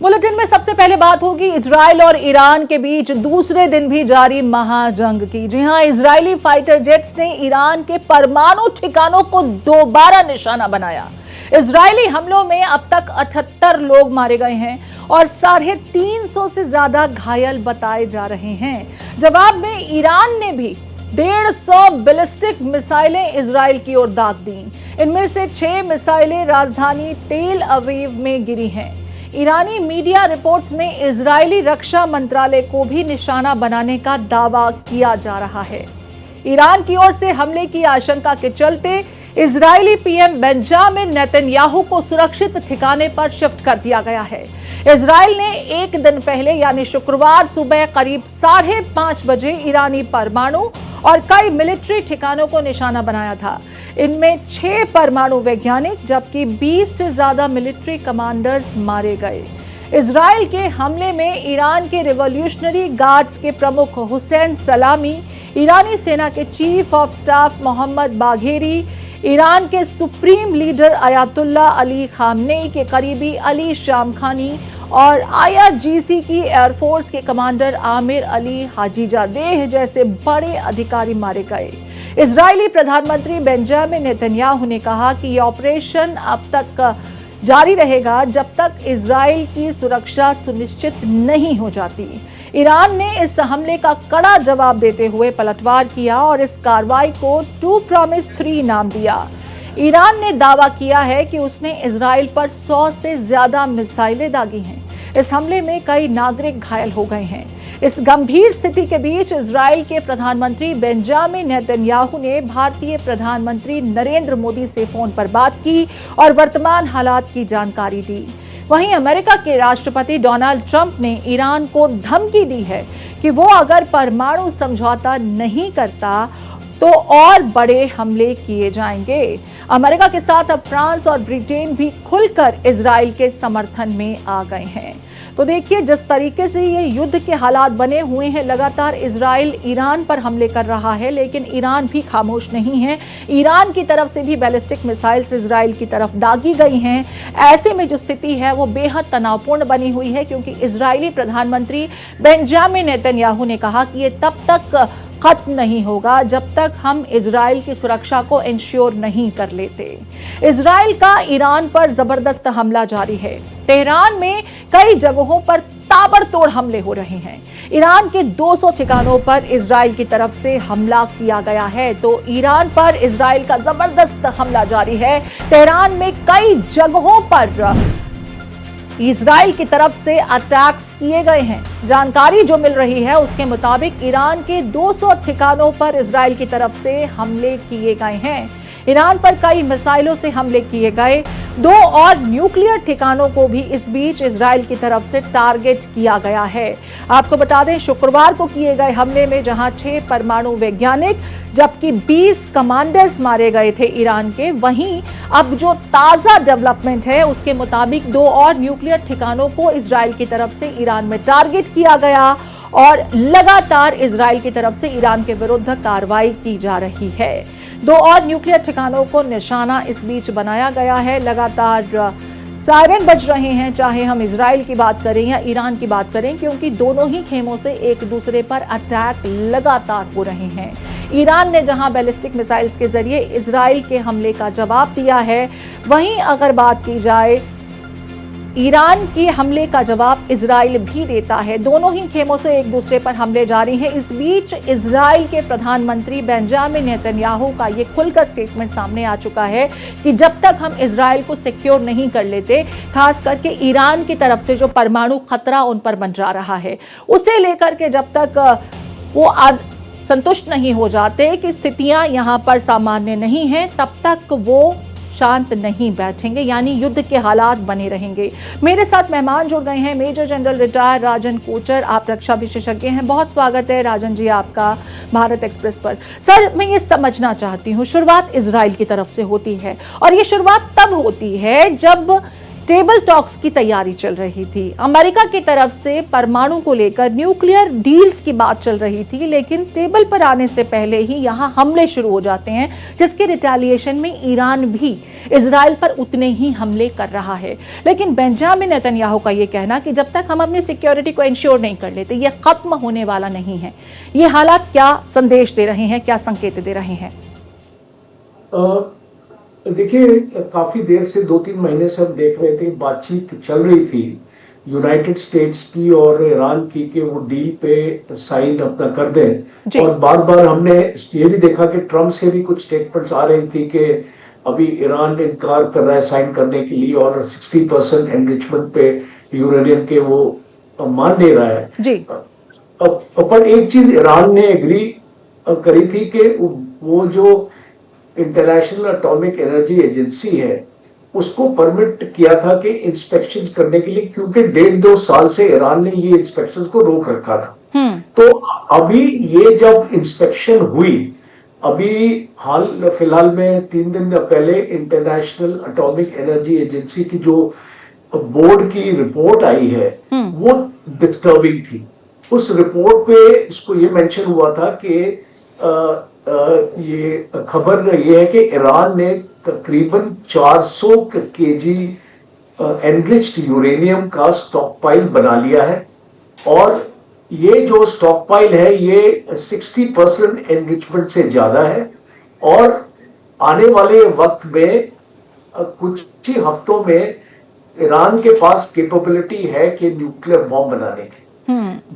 Bulletin में सबसे पहले बात होगी इजराइल और ईरान के बीच दूसरे दिन भी जारी महाजंग की। जी हां, इजरायली फाइटर जेट्स ने ईरान के परमाणु ठिकानों को दोबारा निशाना बनाया। इजरायली हमलों में अब तक 78 लोग मारे गए हैं और 350 से ज्यादा घायल बताए जा रहे हैं। जवाब में ईरान ने भी 150 बैलिस्टिक मिसाइलें इजराइल की ओर दाग दी। इनमें से 6 मिसाइलें राजधानी तेल अवीव में गिरी हैं। ईरानी मीडिया रिपोर्ट्स में इजरायली रक्षा मंत्रालय को भी निशाना बनाने का दावा किया जा रहा है। ईरान की ओर से हमले की आशंका के चलते इजरायली पीएम बेंजामिन नेतन्याहू को सुरक्षित ठिकाने पर शिफ्ट कर दिया गया है। इजराइल ने एक दिन पहले यानी शुक्रवार सुबह करीब 5:30 बजे ईरानी परमाणु और कई मिलिट्री ठिकानों को निशाना बनाया था। इनमें 6 परमाणु वैज्ञानिक जबकि 20 से ज्यादा मिलिट्री कमांडर्स मारे गए। इजराइल के हमले में ईरान के रिवॉल्यूशनरी गार्ड्स के प्रमुख हुसैन सलामी, ईरानी सेना के chief of staff Mohammad Bagheri, Iran के supreme leader Ayatollah Ali Khamenei के करीबी अली शामखानी और IRGC की एयरफोर्स के कमांडर आमिर अली हाजीजादेह जैसे बड़े अधिकारी मारे गए। इजरायली प्रधानमंत्री बेंजामिन नेतन्याहू ने कहा कि यह ऑपरेशन अब तक जारी रहेगा जब तक इजराइल की सुरक्षा सुनिश्चित नहीं हो जाती। ईरान ने इस हमले का कड़ा जवाब देते हुए पलटवार किया और इस कार्रवाई को 2 Promise 3 नाम दिया। ईरान ने दावा किया है कि उसने इजराइल पर 100 से ज्यादा मिसाइलें दागी हैं। इस हमले में कई नागरिक घायल हो गए हैं। इस गंभीर स्थिति के बीच इजराइल के प्रधानमंत्री बेंजामिन नेतन्याहू ने भारतीय प्रधानमंत्री नरेंद्र मोदी से फोन पर बात की और वर्तमान हालात की जानकारी दी। वहीं अमेरिका के राष्ट्रपति डोनाल्ड ट्रंप ने ईरान को धमकी दी है कि वो अगर परमाणु समझौता नहीं करता तो और बड़े हमले किए जाएंगे। अमेरिका के साथ अब फ्रांस और ब्रिटेन भी खुलकर इजराइल के समर्थन में आ गए हैं। तो देखिए, जिस तरीके से ये युद्ध के हालात बने हुए हैं, लगातार इजराइल ईरान पर हमले कर रहा है, लेकिन ईरान भी खामोश नहीं है। ईरान की तरफ से भी बैलिस्टिक मिसाइल्स इजराइल की तरफ दागी गई हैं। ऐसे में जो स्थिति है वो बेहद तनावपूर्ण बनी हुई है, क्योंकि इजरायली प्रधानमंत्री बेंजामिन नेतन्याहू ने कहा कि ये तब तक खत्म नहीं होगा जब तक हम इजराइल की सुरक्षा को इंश्योर नहीं कर लेते। इजराइल का ईरान पर जबरदस्त हमला जारी है। तेहरान में कई जगहों पर ताबड़तोड़ हमले हो रहे हैं। ईरान के 200 ठिकानों पर इजराइल की तरफ से हमला किया गया है। तो ईरान पर इजराइल का जबरदस्त हमला जारी है। तेहरान में कई जगहों पर इजराइल की तरफ से अटैक्स किए गए हैं। जानकारी जो मिल रही है उसके मुताबिक ईरान के 200 ठिकानों पर इजराइल की तरफ से हमले किए गए हैं। ईरान पर कई मिसाइलों से हमले किए गए। 2 और न्यूक्लियर ठिकानों को भी इस बीच इजराइल की तरफ से टारगेट किया गया है। आपको बता दें, शुक्रवार को किए गए हमले में जहां 6 परमाणु वैज्ञानिक जबकि 20 कमांडर्स मारे गए थे ईरान के, वहीं अब जो ताजा डेवलपमेंट है उसके मुताबिक 2 और न्यूक्लियर ठिकानों को इजराइल की तरफ से ईरान में टारगेट किया गया और लगातार इजराइल की तरफ से ईरान के विरुद्ध कार्रवाई की जा रही है। 2 और न्यूक्लियर ठिकानों को निशाना इस बीच बनाया गया है। लगातार सायरन बज रहे हैं, चाहे हम इजराइल की बात करें या ईरान की बात करें, क्योंकि दोनों ही खेमों से एक दूसरे पर अटैक लगातार हो रहे हैं। ईरान ने जहां बैलिस्टिक मिसाइल्स के जरिए इजराइल के हमले का जवाब दिया है, वहीं अगर बात की जाए ईरान के हमले का जवाब इजराइल भी देता है। दोनों ही खेमों से एक दूसरे पर हमले जारी हैं। इस बीच इजराइल के प्रधानमंत्री बेंजामिन नेतन्याहू का ये खुलकर स्टेटमेंट सामने आ चुका है कि जब तक हम इजराइल को सिक्योर नहीं कर लेते, खास करके ईरान की तरफ से जो परमाणु खतरा उन पर मंडरा रहा है, उसे लेकर के जब तक वो संतुष्ट नहीं हो जाते कि स्थितियां यहां पर सामान्य नहीं हैं, तब तक वो शांत नहीं बैठेंगे, यानी युद्ध के हालात बने रहेंगे। मेरे साथ मेहमान जुड़ गए हैं, मेजर जनरल रिटायर राजन कोचर। आप रक्षा विशेषज्ञ हैं। बहुत स्वागत है राजन जी आपका भारत एक्सप्रेस पर। सर, मैं ये समझना चाहती हूँ, शुरुआत इजराइल की तरफ से होती है और ये शुरुआत तब होती है जब टेबल टॉक्स की तैयारी चल रही थी। अमेरिका की तरफ से परमाणु को लेकर न्यूक्लियर डील्स की बात चल रही थी, लेकिन टेबल पर आने से पहले ही यहां हमले शुरू हो जाते हैं, जिसके रिटेलिएशन में ईरान भी इजराइल पर उतने ही हमले कर रहा है। लेकिन बेंजामिन नेतन्याहू का यह कहना कि जब तक हम अपनी सिक्योरिटी को इंश्योर नहीं कर लेते, यह खत्म होने वाला नहीं है। ये हालात क्या संदेश दे रहे हैं, क्या संकेत दे रहे हैं? देखिए, काफी देर से 2-3 महीने से हम देख रहे थे, बातचीत चल रही थी यूनाइटेड स्टेट्स की और ईरान की कि वो डील पे साइन अपना कर दें। और बार बार हमने ये भी देखा कि ट्रम्प से भी कुछ स्टेटमेंट्स आ रही थी कि अभी ईरान इनकार कर रहा है साइन करने के लिए और 60% एनरिचमेंट पे यूरेनियम के वो मान ले रहा है जी। पर एक चीज ईरान ने एग्री करी थी कि वो जो इंटरनेशनल एटॉमिक एनर्जी एजेंसी है उसको परमिट किया था कि इंस्पेक्शंस करने के लिए, क्योंकि 1.5-2 साल से ईरान ने ये इंस्पेक्शंस को रोक रखा था। तो अभी ये जब इंस्पेक्शन हुई, अभी हाल फिलहाल में 3 दिन पहले इंटरनेशनल एटॉमिक एनर्जी एजेंसी की जो बोर्ड की रिपोर्ट आई है वो डिस्टर्बिंग थी। उस रिपोर्ट पे इसको ये मेंशन हुआ था कि ये खबर ये है कि ईरान ने तकरीबन 400 केजी एनरिच्ड यूरेनियम का स्टॉकपाइल बना लिया है और ये जो स्टॉकपाइल है ये 60% एनरिचमेंट से ज्यादा है और आने वाले वक्त में कुछ ही हफ्तों में ईरान के पास कैपेबिलिटी है कि न्यूक्लियर बॉम्ब बनाने की।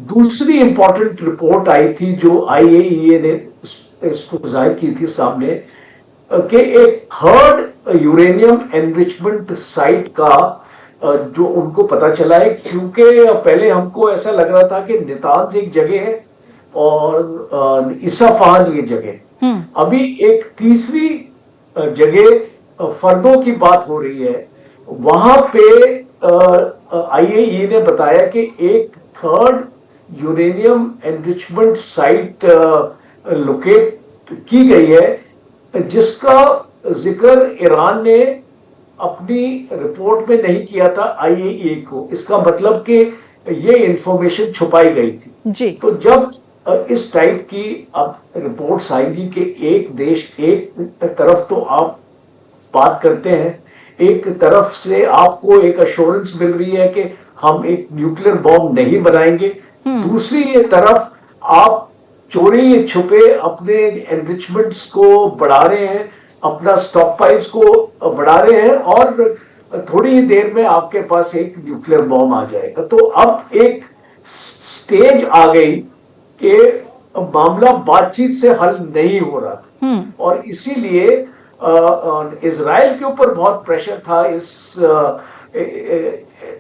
दूसरी इंपॉर्टेंट रिपोर्ट आई थी जो IAEA ने इसको जाहिर की थी सामने कि एक थर्ड यूरेनियम एनरिचमेंट साइट का जो उनको पता चला है, क्योंकि पहले हमको ऐसा लग रहा था कि नेतांज एक जगह है और इसफाहान ये जगह। अभी एक तीसरी जगह फर्दों की बात हो रही है, वहां पे IAEA ने बताया कि एक third uranium enrichment site locate की गई है, जिसका जिक्र ईरान ने अपनी रिपोर्ट में नहीं किया था IAEA को। इसका मतलब कि ये इंफॉर्मेशन छुपाई गई थी जी। तो जब इस टाइप की अब रिपोर्ट्स आएंगी कि एक देश एक तरफ तो आप बात करते हैं, एक तरफ से आपको एक अश्योरेंस मिल रही है कि हम एक न्यूक्लियर बॉम्ब नहीं बनाएंगे, दूसरी तरफ आप चोरी छुपे अपने एनरिचमेंट्स को बढ़ा रहे हैं, अपना स्टॉकपाइल्स को बढ़ा रहे हैं और थोड़ी ही देर में आपके पास एक न्यूक्लियर बॉम्ब आ जाएगा। तो अब एक स्टेज आ गई कि मामला बातचीत से हल नहीं हो रहा और इसीलिए इजराइल के ऊपर बहुत प्रेशर था इस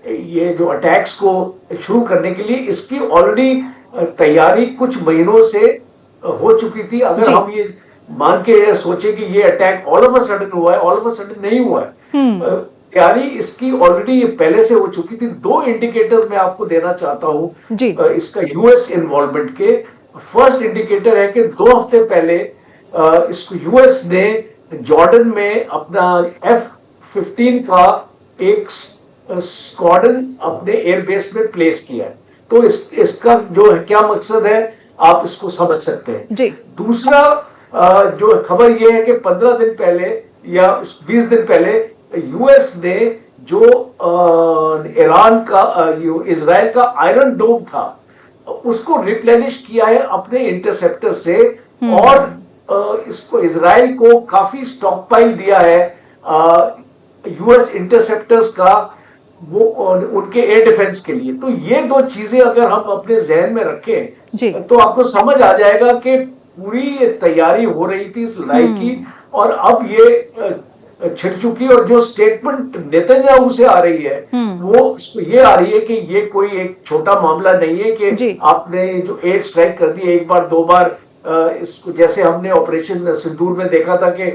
ये जो अटैक्स को शुरू करने के लिए। इसकी ऑलरेडी तैयारी कुछ महीनों से हो चुकी थी। अगर हम ये मान के सोचे कि ये attack all of a sudden हुआ है, ऑल ऑफ अ सडन नहीं हुआ है। तैयारी इसकी ऑलरेडी पहले से हो चुकी थी। 2 इंडिकेटर्स मैं आपको देना चाहता हूं इसका यूएस इन्वॉल्वमेंट के। फर्स्ट इंडिकेटर है कि 2 हफ्ते पहले इसको यूएस ने जॉर्डन में अपना F-15 का एक स्क्वाड्रन अपने एयरबेस में प्लेस किया है। तो इसका जो है क्या मकसद है आप इसको समझ सकते हैं जी। दूसरा जो खबर ये है कि 15 दिन पहले या 20 दिन पहले यूएस ने जो ईरान का इजराइल का आयरन डोम था उसको रिप्लेनिश किया है अपने इंटरसेप्टर से और इसको इजराइल को काफी स्टॉकपाइल दिया है यूएस इंटरसेप्टर्स का वो उनके एयर डिफेंस के लिए। तो ये 2 चीजें अगर हम अपने जहन में रखें तो आपको समझ आ जाएगा कि पूरी तैयारी हो रही थी इस लड़ाई की और अब ये छिड़ चुकी। और जो स्टेटमेंट नेतन्याहू से आ रही है वो ये आ रही है कि ये कोई एक छोटा मामला नहीं है कि आपने जो एयर स्ट्राइक कर दी एक बार 2 बार, इसको जैसे हमने ऑपरेशन सिंदूर में देखा था कि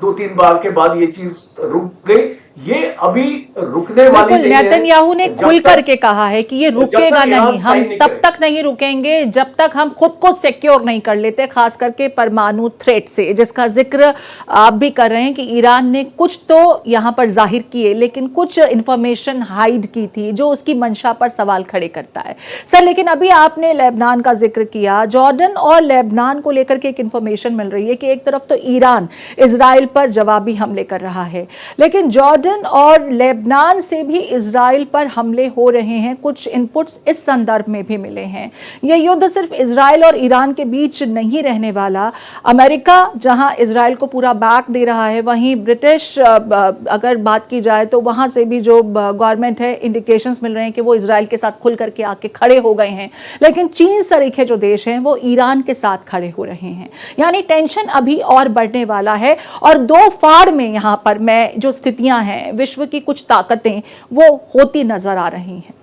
2-3 बार के बाद ये चीज रुक गई। ये अभी रुकने वाली बिल्कुल, नहीं है। नेतन्याहू ने जब खुल तक- करके कहा है कि ये जब रुकेगा तक ईरान नहीं, हम साइन नहीं तब करे। तक नहीं रुकेंगे जब तक हम खुद को सिक्योर नहीं कर लेते, खास करके परमाणु थ्रेट से, जिसका जिक्र आप भी कर रहे हैं कि ईरान ने कुछ तो यहां पर जाहिर किए लेकिन कुछ इंफॉर्मेशन हाइड की थी जो उसकी मंशा पर सवाल खड़े करता है। सर, लेकिन अभी आपने लेबनान का जिक्र किया, जॉर्डन और लेबनान को लेकर के एक इंफॉर्मेशन मिल रही है कि एक तरफ तो ईरान इजराइल पर जवाबी हमले कर रहा है, लेकिन जॉर्डन और लेबनान से भी इजराइल पर हमले हो रहे हैं। कुछ इनपुट्स इस संदर्भ में भी मिले हैं। यह युद्ध सिर्फ इजराइल और ईरान के बीच नहीं रहने वाला। अमेरिका जहां इजराइल को पूरा बैक दे रहा है, वहीं ब्रिटिश अगर बात की जाए तो वहां से भी जो गवर्नमेंट है, इंडिकेशंस मिल रहे हैं कि वो इजराइल के साथ खुल करके आके खड़े हो गए हैं। लेकिन चीन सरीखे जो देश हैं वो ईरान के साथ खड़े हो रहे हैं, यानी टेंशन अभी और बढ़ने वाला है। और दो फाड़ में यहाँ पर मैं जो स्थितियां हैं, विश्व की कुछ ताकतें वो होती नजर आ रही हैं।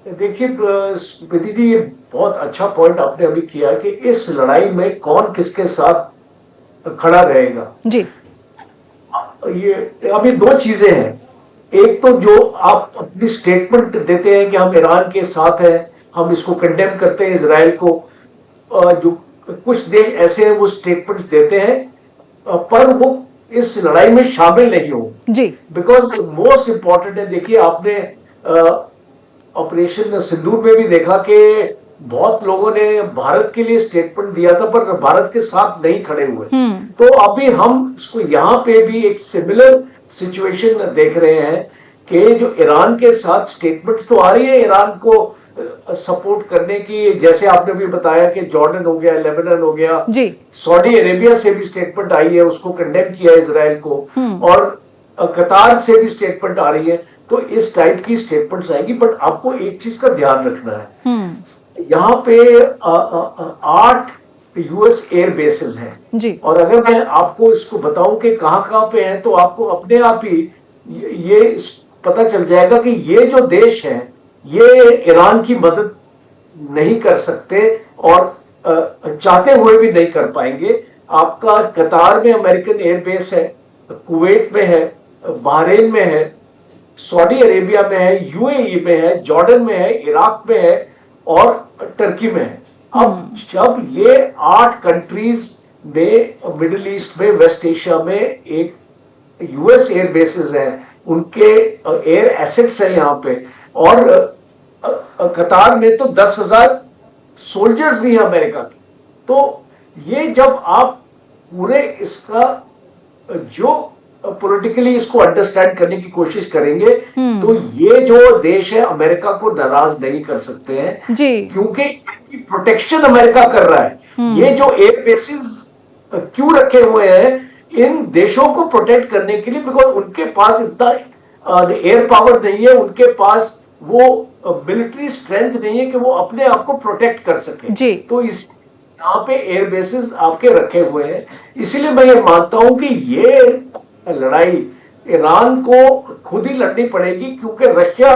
देखिए प्रीति जी, ये बहुत अच्छा पॉइंट आपने अभी किया कि इस लड़ाई में कौन किसके साथ खड़ा रहेगा। जी, ये अभी दो चीजें हैं। एक तो जो आप अपनी स्टेटमेंट देते हैं कि हम ईरान के साथ हैं, हम इसको कंडेम करते हैं इजराइल को, जो कुछ देश ऐसे हैं वो स्टेटमेंट्स देते हैं, पर वो इस लड़ाई में शामिल नहीं हो जी, बिकॉज मोस्ट इंपॉर्टेंट है। देखिए, आपने ऑपरेशन सिंदूर में भी देखा कि बहुत लोगों ने भारत के लिए स्टेटमेंट दिया था पर भारत के साथ नहीं खड़े हुए। तो अभी हम इसको यहाँ पे भी एक सिमिलर सिचुएशन देख रहे हैं कि जो ईरान के साथ स्टेटमेंट्स तो आ रही है ईरान को सपोर्ट करने की, जैसे आपने भी बताया कि जॉर्डन हो गया, लेबनान हो गया, जी, सऊदी अरेबिया से भी स्टेटमेंट आई है, उसको कंडेम किया इजराइल को, और कतार से भी स्टेटमेंट आ रही है। तो इस टाइप की स्टेटमेंट्स आएगी। बट आपको एक चीज का ध्यान रखना है, यहाँ पे 8 यूएस एयर बेसेस हैं जी, और अगर मैं आपको इसको बताऊं कि कहाँ पे हैं, तो आपको अपने आप ही ये पता चल जाएगा कि ये जो देश हैं ये ईरान की मदद नहीं कर सकते और चाहते हुए भी नहीं कर पाएंगे। आपका कतार में अमेरिकन एयरबेस है, कुवैत में है, बहरीन में है, सऊदी अरेबिया में है, यूएई में है, जॉर्डन में है, इराक में है और टर्की में है। अब जब ये 8 कंट्रीज में, मिडिल ईस्ट में, वेस्ट एशिया में एक यूएस एयर बेसेस हैं, उनके एयर एसेट्स हैं यहाँ पे, और कतार में तो 10,000 सोल्जर्स भी हैं अमेरिका के। तो ये जब आप पूरे इसका जो पॉलिटिकली इसको अंडरस्टैंड करने की कोशिश करेंगे, तो ये जो देश है अमेरिका को नाराज नहीं कर सकते हैं जी, क्योंकि प्रोटेक्शन अमेरिका कर रहा है। ये जो एयर बेसिस क्यों रखे हुए हैं इन देशों को प्रोटेक्ट करने के लिए, बिकॉज उनके पास इतना एयर पावर नहीं है, उनके पास वो मिलिट्री स्ट्रेंथ नहीं है कि वो अपने आप को प्रोटेक्ट कर सके। जी, तो इस यहाँ पे एयर बेसिस आपके रखे हुए हैं। इसीलिए मैं ये मानता हूं कि ये लड़ाई ईरान को खुद ही लड़नी पड़ेगी, क्योंकि रशिया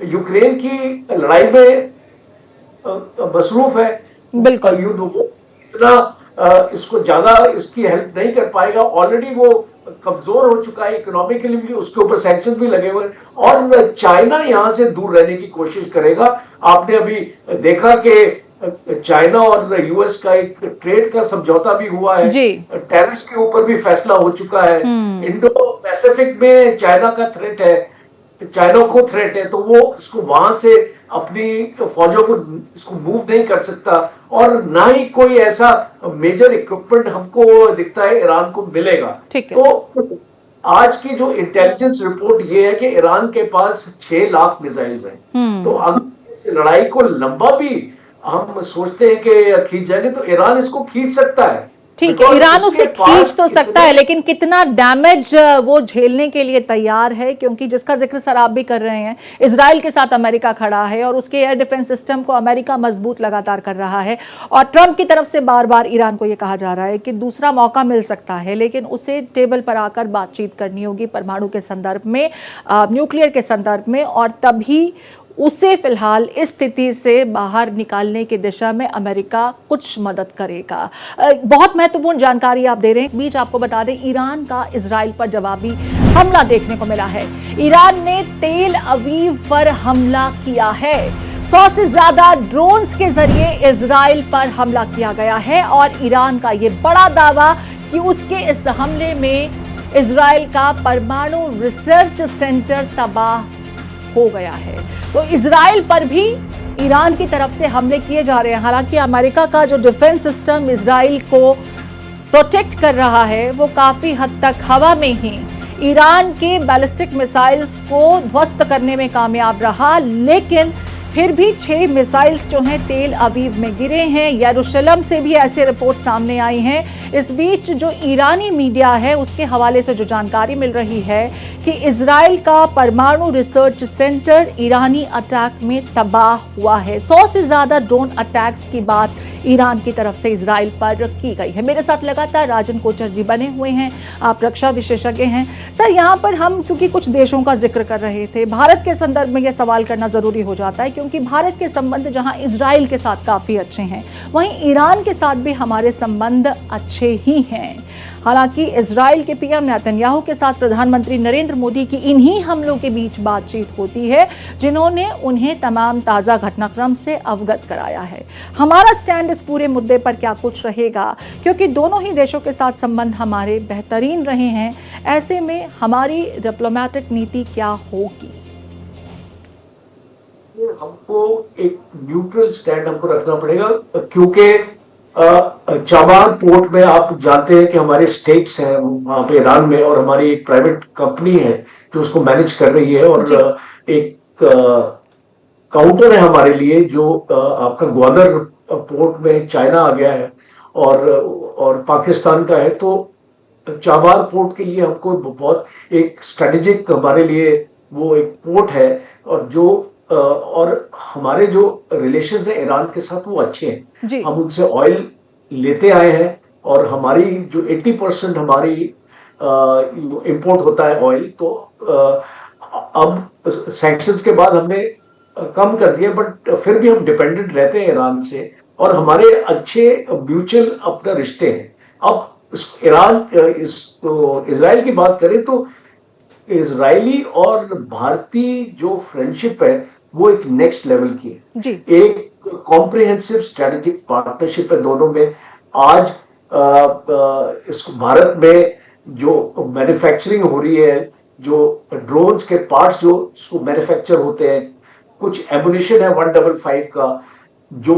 यूक्रेन की लड़ाई में मसरूफ है। बिल्कुल, युद्ध वो इतना इसको ज्यादा इसकी हेल्प नहीं कर पाएगा। ऑलरेडी वो कमजोर हो चुका है इकोनॉमिकली भी, उसके ऊपर सैंक्शन भी लगे हुए हैं और चाइना यहां से दूर रहने की कोशिश करेगा। आपने अभी देखा कि चाइना और यूएस का एक ट्रेड का समझौता भी हुआ है, टैरिफ्स के ऊपर भी फैसला हो चुका है। इंडो पैसिफिक में चाइना का थ्रेट है, चाइना को थ्रेट है, तो वो इसको वहां से अपनी फौजों को इसको मूव नहीं कर सकता और ना ही कोई ऐसा मेजर इक्विपमेंट हमको दिखता है ईरान को मिलेगा। तो आज की जो इंटेलिजेंस रिपोर्ट ये है कि ईरान के पास 6 लाख मिसाइल्स हैं। तो अगर इस लड़ाई को लंबा भी हम सोचते हैं कि खींच जाएंगे, तो ईरान इसको खींच सकता है। ठीक है, ईरान उसे खींच तो सकता है, लेकिन कितना डैमेज वो झेलने के लिए तैयार है, क्योंकि जिसका जिक्र सर आप भी कर रहे हैं, इजराइल के साथ अमेरिका खड़ा है और उसके एयर डिफेंस सिस्टम को अमेरिका मजबूत लगातार कर रहा है। और ट्रंप की तरफ से बार बार ईरान को यह कहा जा रहा है कि दूसरा मौका मिल सकता है, लेकिन उसे टेबल पर आकर बातचीत करनी होगी परमाणु के संदर्भ में, न्यूक्लियर के संदर्भ में, और तभी उसे फिलहाल इस स्थिति से बाहर निकालने की दिशा में अमेरिका कुछ मदद करेगा। बहुत महत्वपूर्ण जानकारी आप दे रहे हैं। इस बीच आपको बता दें, ईरान का इजराइल पर जवाबी हमला देखने को मिला है। ईरान ने तेल अवीव पर हमला किया है। 100 से ज्यादा ड्रोन्स के जरिए इजराइल पर हमला किया गया है और ईरान का यह बड़ा दावा कि उसके इस हमले में इजराइल का परमाणु रिसर्च सेंटर तबाह हो गया है। तो इजराइल पर भी ईरान की तरफ से हमले किए जा रहे हैं। हालांकि अमेरिका का जो डिफेंस सिस्टम इजराइल को प्रोटेक्ट कर रहा है वो काफी हद तक हवा में ही ईरान के बैलिस्टिक मिसाइल्स को ध्वस्त करने में कामयाब रहा, लेकिन फिर भी 6 मिसाइल्स जो हैं तेल अवीव में गिरे हैं। यरूशलेम से भी ऐसे रिपोर्ट सामने आई हैं। इस बीच जो ईरानी मीडिया है उसके हवाले से जो जानकारी मिल रही है कि इजराइल का परमाणु रिसर्च सेंटर ईरानी अटैक में तबाह हुआ है। 100 से ज्यादा ड्रोन अटैक्स की बात ईरान की तरफ से इजराइल पर की गई है। मेरे साथ लगातार राजन कोचर जी बने हुए हैं, आप रक्षा विशेषज्ञ हैं। सर, यहाँ पर हम क्योंकि कुछ देशों का जिक्र कर रहे थे, भारत के संदर्भ में यह सवाल करना जरूरी हो जाता है क्योंकि भारत के संबंध जहां इजराइल के साथ काफी अच्छे हैं, वहीं ईरान के साथ भी हमारे संबंध अच्छे ही हैं। हालांकि इजराइल के पीएम नेतन्याहू के साथ प्रधानमंत्री नरेंद्र मोदी की इन्हीं हमलों के बीच बातचीत होती है, जिन्होंने उन्हें तमाम ताजा घटनाक्रम से अवगत कराया है। हमारा स्टैंड इस पूरे मुद्दे पर क्या कुछ रहेगा, क्योंकि दोनों ही देशों के साथ संबंध हमारे बेहतरीन रहे हैं। ऐसे में हमारी डिप्लोमेटिक नीति क्या होगी? हमको एक न्यूट्रल स्टैंड हमको रखना पड़ेगा, क्योंकि चाबार पोर्ट में आप जानते हैं कि हमारे स्टेट्स हैं वहां पे ईरान में, और हमारी एक प्राइवेट कंपनी है जो उसको मैनेज कर रही है, और एक काउंटर है हमारे लिए जो आपका ग्वादर पोर्ट में चाइना आ गया है और पाकिस्तान का है। तो चाबार पोर्ट के लिए हमको बहुत एक स्ट्रेटेजिक हमारे लिए वो एक पोर्ट है, और हमारे जो रिलेशंस है ईरान के साथ वो अच्छे हैं। हम उनसे ऑयल लेते आए हैं और हमारी जो 80% हमारी इंपोर्ट होता है ऑयल, तो अब सैंक्शंस के बाद हमने कम कर दिया, बट फिर भी हम डिपेंडेंट रहते हैं ईरान से, और हमारे अच्छे म्यूचुअल अपने रिश्ते हैं। अब इजराइल की बात करें तो इजरायली और भारतीय जो फ्रेंडशिप है वो एक नेक्स्ट लेवल की है। एक कॉम्प्रिहेंसिव स्ट्रेटेजिक पार्टनरशिप है दोनों में। आज इस भारत में जो मैन्युफैक्चरिंग हो रही है, जो ड्रोन्स के पार्ट्स जो मैन्युफैक्चर होते हैं, कुछ एमुनिशन है 155 का जो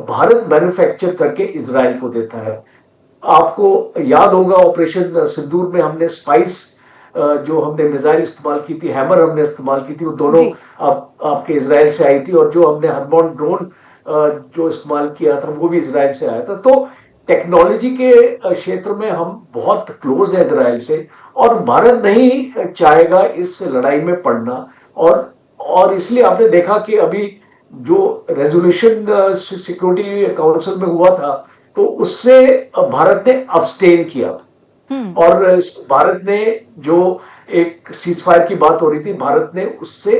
भारत मैन्युफैक्चर करके इजराइल को देता है। आपको याद होगा ऑपरेशन सिंदूर में हमने स्पाइस जो हमने मिसाइल इस्तेमाल की थी, हैमर हमने इस्तेमाल की थी, वो दोनों आपके इजराइल से आई थी, और जो हमने हरमोन ड्रोन जो इस्तेमाल किया था वो भी इजराइल से आया था। तो टेक्नोलॉजी के क्षेत्र में हम बहुत क्लोज हैं इजराइल से, और भारत नहीं चाहेगा इस लड़ाई में पड़ना। और इसलिए आपने देखा कि अभी जो रेजोल्यूशन सिक्योरिटी काउंसिल में हुआ था तो उससे भारत ने अब्सटेन किया था, और भारत ने जो एक सीज फायर की बात हो रही थी, भारत ने उससे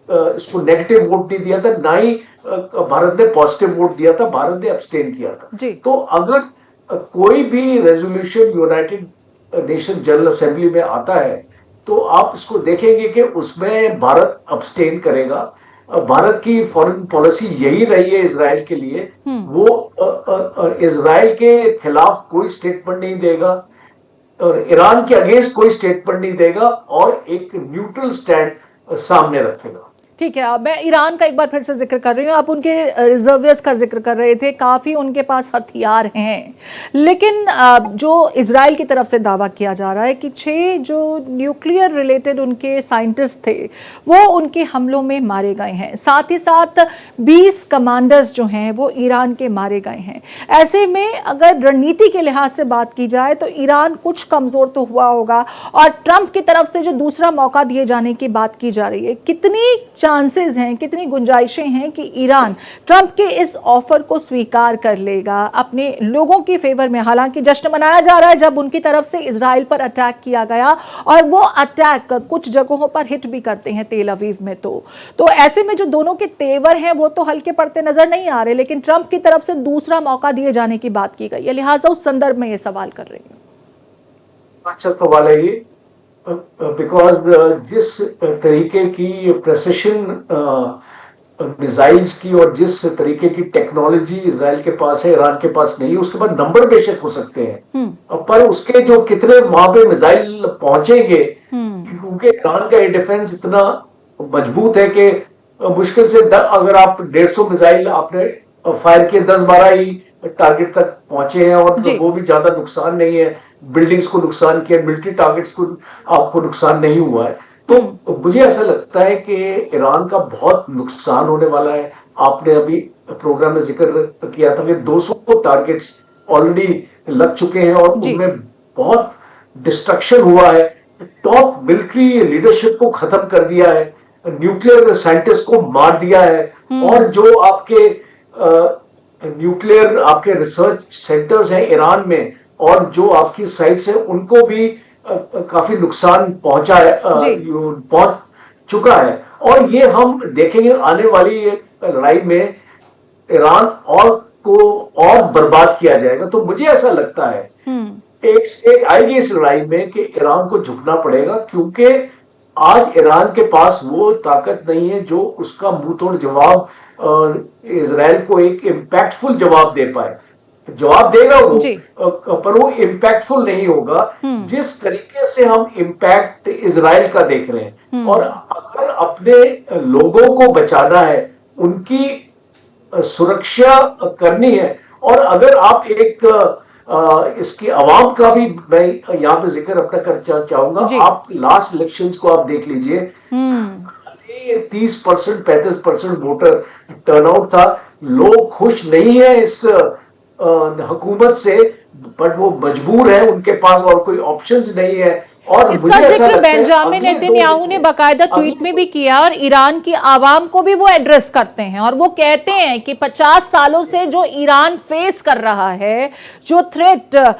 इसको नेगेटिव वोट नहीं दिया था, ना ही भारत ने पॉजिटिव वोट दिया था, भारत ने अब्सटेन किया था। तो अगर कोई भी resolution United nation general assembly में आता है तो आप इसको देखेंगे कि उसमें भारत अब्सटेन करेगा। भारत की फॉरेन पॉलिसी यही रही है इजराइल के लिए, वो इजराइल के खिलाफ कोई स्टेटमेंट नहीं देगा और ईरान के अगेंस्ट कोई स्टेटमेंट नहीं देगा, और एक न्यूट्रल स्टैंड सामने रखेगा। ठीक है, अब मैं ईरान का एक बार फिर से जिक्र कर रही हूँ। आप उनके रिजर्वियर्स का जिक्र कर रहे थे, काफ़ी उनके पास हथियार हैं, लेकिन जो इजराइल की तरफ से दावा किया जा रहा है कि 6 जो न्यूक्लियर रिलेटेड उनके साइंटिस्ट थे वो उनके हमलों में मारे गए हैं। साथ ही साथ 20 कमांडर्स जो हैं वो ईरान के मारे गए हैं। ऐसे में अगर रणनीति के लिहाज से बात की जाए तो ईरान कुछ कमज़ोर तो हुआ होगा, और ट्रंप की तरफ से जो दूसरा मौका दिए जाने की बात की जा रही है, कितनी चांसेस हैं, कितनी गुंजाइशें हैं कि ईरान ट्रंप के इस ऑफर को स्वीकार कर लेगा अपने लोगों की फेवर में? हालांकि जश्न मनाया जा रहा है जब उनकी तरफ से इजराइल पर अटैक किया गया, और वो अटैक कुछ जगहों पर हिट भी करते हैं तेल अवीव में। तो ऐसे में जो दोनों के तेवर हैं वो तो हल्के पड़ते नजर नहीं आ रहे, लेकिन ट्रंप की तरफ से दूसरा मौका दिए जाने की बात की गई है, लिहाजा उस संदर्भ में ये सवाल कर रही हूँ। अच्छा सवाल है ये। बिकॉज जिस तरीके की प्रेसिशन मिसाइल्स की और जिस तरीके की टेक्नोलॉजी इजराइल के पास है, ईरान के पास नहीं है, उसके बाद नंबर बेशक हो सकते हैं, पर उसके जो कितने वहां पे मिसाइल पहुंचेंगे, क्योंकि ईरान का एयर डिफेंस इतना मजबूत है कि मुश्किल से अगर आप 150 मिसाइल आपने फायर किए, 10-12 ही टारगेट तक पहुंचे हैं, और जी। वो भी ज्यादा नुकसान नहीं है, बिल्डिंग्स को नुकसान किया, मिलिट्री टारगेट्स को आपको नुकसान नहीं हुआ है। तो मुझे ऐसा लगता है कि ईरान का बहुत नुकसान होने वाला है। आपने अभी प्रोग्राम में जिक्र किया था कि 200 टारगेट्स ऑलरेडी लग चुके हैं और जी। उनमें बहुत डिस्ट्रक्शन हुआ है। टॉप मिलिट्री लीडरशिप को खत्म कर दिया है, न्यूक्लियर साइंटिस्ट को मार दिया है, और जो आपके न्यूक्लियर आपके रिसर्च सेंटर्स हैं ईरान में और जो आपकी साइट्स हैं उनको भी काफी नुकसान पहुंचा है, पहुंच चुका है। और ये हम देखेंगे आने वाली लड़ाई में ईरान को और बर्बाद किया जाएगा। तो मुझे ऐसा लगता है एक स्टेज आएगी इस लड़ाई में कि ईरान को झुकना पड़ेगा, क्योंकि आज ईरान के पास वो ताकत नहीं है जो उसका मुंह तोड़ जवाब इजराइल को एक इम्पैक्टफुल जवाब दे पाए। जवाब देगा वो, पर वो इम्पैक्टफुल नहीं होगा जिस तरीके से हम इम्पैक्ट इजराइल का देख रहे हैं। और अगर अपने लोगों को बचाना है, उनकी सुरक्षा करनी है, और अगर आप एक इसकी आवाम का भी मैं यहाँ पे जिक्र अपना कर चाहूंगा। आप लास्ट इलेक्शंस को आप देख लीजिए, 30% 35% वोटर टर्नआउट था। लोग खुश नहीं है इस हुकूमत से, बट वो मजबूर है, उनके पास और कोई ऑप्शंस नहीं है। और इसका जिक्र बेंजामिन नेतन्याहू ने बाकायदा ट्वीट में भी किया, और ईरान की आवाम को भी वो एड्रेस करते हैं, और वो कहते हैं कि 50 सालों से जो ईरान फेस कर रहा है, जो थ्रेट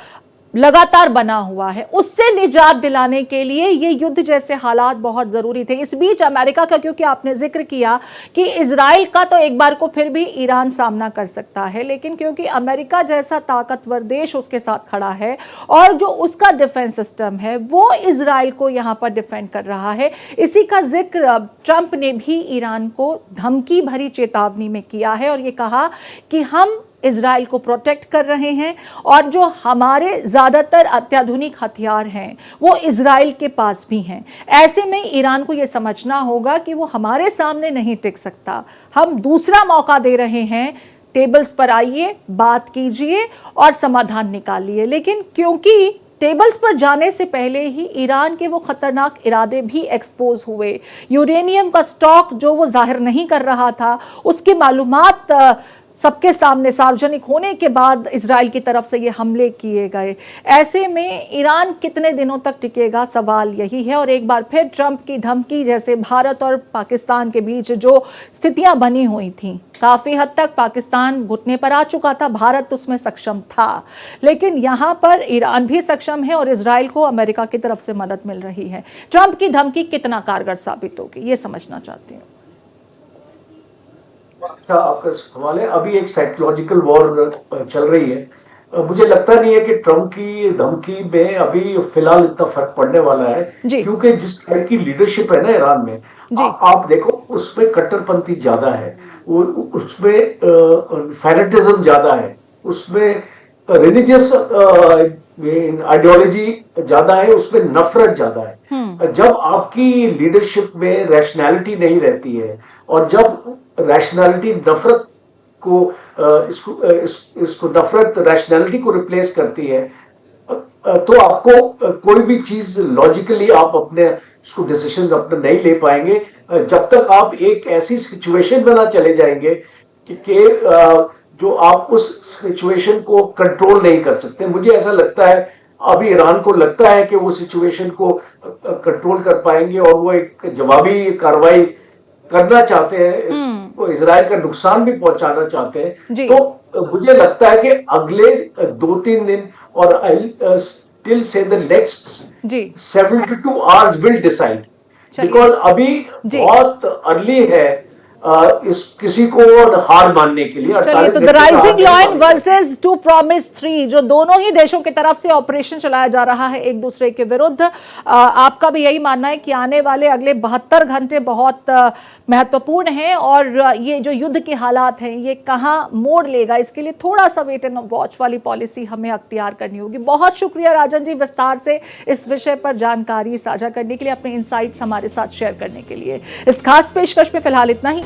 लगातार बना हुआ है, उससे निजात दिलाने के लिए ये युद्ध जैसे हालात बहुत जरूरी थे। इस बीच अमेरिका का, क्योंकि आपने जिक्र किया कि इजराइल का तो एक बार को फिर भी ईरान सामना कर सकता है, लेकिन क्योंकि अमेरिका जैसा ताकतवर देश उसके साथ खड़ा है और जो उसका डिफेंस सिस्टम है वो इजराइल को यहाँ पर डिफेंड कर रहा है, इसी का जिक्र ट्रंप ने भी ईरान को धमकी भरी चेतावनी में किया है और ये कहा कि हम इजराइल को प्रोटेक्ट कर रहे हैं और जो हमारे ज़्यादातर अत्याधुनिक हथियार हैं वो इजराइल के पास भी हैं। ऐसे में ईरान को ये समझना होगा कि वो हमारे सामने नहीं टिक सकता। हम दूसरा मौका दे रहे हैं, टेबल्स पर आइए, बात कीजिए और समाधान निकालिए। लेकिन क्योंकि टेबल्स पर जाने से पहले ही ईरान के वो खतरनाक इरादे भी एक्सपोज हुए, यूरेनियम का स्टॉक जो वो जाहिर नहीं कर रहा था, उसकी मालूमात सबके सामने सार्वजनिक होने के बाद इजराइल की तरफ से ये हमले किए गए। ऐसे में ईरान कितने दिनों तक टिकेगा, सवाल यही है। और एक बार फिर ट्रंप की धमकी, जैसे भारत और पाकिस्तान के बीच जो स्थितियां बनी हुई थी, काफ़ी हद तक पाकिस्तान घुटने पर आ चुका था, भारत उसमें सक्षम था, लेकिन यहाँ पर ईरान भी सक्षम है और इजराइल को अमेरिका की तरफ से मदद मिल रही है। ट्रंप की धमकी कितना कारगर साबित होगी, ये समझना चाहती हूँ। अच्छा, आपका सवाल है। अभी एक साइकोलॉजिकल वॉर चल रही है। मुझे लगता नहीं है कि ट्रंप की धमकी में अभी फिलहाल इतना फर्क पड़ने वाला है, क्योंकि जिस टाइप की लीडरशिप है ना ईरान में, आप देखो उसमें कट्टरपंथी ज्यादा है, उसमें फैनेटिज्म ज्यादा है, उसमें रिलीजियस आइडियोलॉजी ज्यादा है, उसमें नफरत ज्यादा है। जब आपकी लीडरशिप में रैशनैलिटी नहीं रहती है और जब रैशनैलिटी नफरत को इसको नफरत रैशनैलिटी को रिप्लेस करती है, तो आपको कोई भी चीज लॉजिकली आप अपने इसको डिसीजन अपने नहीं ले पाएंगे जब तक आप एक ऐसी सिचुएशन में ना चले जाएंगे कि जो आप उस सिचुएशन को कंट्रोल नहीं कर सकते। मुझे ऐसा लगता है अभी ईरान को लगता है कि वो सिचुएशन को कंट्रोल कर पाएंगे और वो एक जवाबी कार्रवाई करना चाहते हैं, इजराइल का नुकसान भी पहुंचाना चाहते हैं। तो मुझे लगता है कि अगले 2-3 दिन और I still say the next 72 hours will decide, because अभी बहुत अर्ली है इस किसी को हार मानने के लिए। चलिए, तो the rising lion versus two promise 3, जो दोनों ही देशों की तरफ से ऑपरेशन चलाया जा रहा है एक दूसरे के विरुद्ध, आपका भी यही मानना है कि आने वाले अगले 72 घंटे बहुत महत्वपूर्ण हैं और ये जो युद्ध के हालात हैं ये कहां मोड़ लेगा, इसके लिए थोड़ा सा वेट एंड वॉच वाली पॉलिसी हमें अख्तियार करनी होगी। बहुत शुक्रिया राजन जी, विस्तार से इस विषय पर जानकारी साझा करने के लिए, अपने इनसाइट्स हमारे साथ शेयर करने के लिए। इस खास पेशकश में फिलहाल इतना ही।